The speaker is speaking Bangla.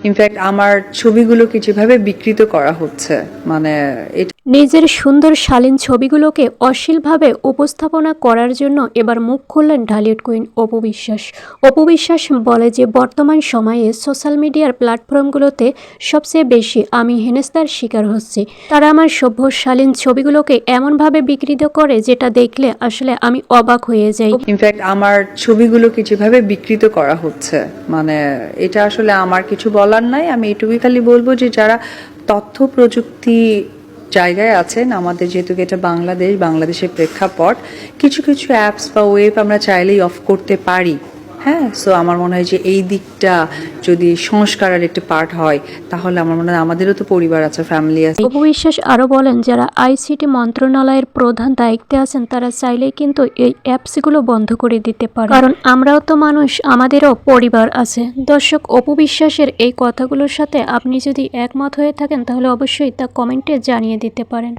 ইনফ্যাক্ট আমার ছবিগুলোকে যেভাবে বিকৃত করা হচ্ছে, মানে নিজের সুন্দর শালীন ছবিগুলোকে অশ্লীলভাবে উপস্থাপনা করার জন্য এবার মুখ খুললেন ঢালিউড কুইন অপু বিশ্বাস। অপু বিশ্বাস বলে যে বর্তমান সময়ে সোশ্যাল মিডিয়ার প্ল্যাটফর্মগুলোতে সবচেয়ে বেশি আমি হেনস্থার শিকার হচ্ছি। তারা আমার সভ্য শালীন ছবিগুলোকে এমনভাবে বিকৃত করে যেটা দেখলে আসলে আমি অবাক হয়ে যাই। ইনফ্যাক্ট আমার ছবিগুলোকে যেভাবে বিকৃত করা হচ্ছে, মানে এটা আসলে আমার কিছু বলার নাই। আমি এটুকুই খালি বলবো যে যারা তথ্য প্রযুক্তি জায়গায় আছেন, আমাদের যেহেতু এটা বাংলাদেশের প্রেক্ষাপট, কিছু কিছু অ্যাপস বা ওয়েব আমরা চাইলেই অফ করতে পারি। হ্যাঁ, সো আমার মনে হয় যে এই দিকটা যদি সংস্কারের একটা পার্ট হয়, তাহলে আমার মনে হয় আমাদেরও তো পরিবার আছে, ফ্যামিলি আছে। অপু বিশ্বাস আরও বলেন, যারা আইসিটি মন্ত্রণালয়ের প্রধান দায়িত্বে আছেন তারা চাইলেই কিন্তু এই অ্যাপসগুলো বন্ধ করে দিতে পারে, কারণ আমরাও তো মানুষ, আমাদেরও পরিবার আছে। দর্শক, অপু বিশ্বাসের এই কথাগুলোর সাথে আপনি যদি একমত হয়ে থাকেন তাহলে অবশ্যই তা কমেন্টে জানিয়ে দিতে পারেন।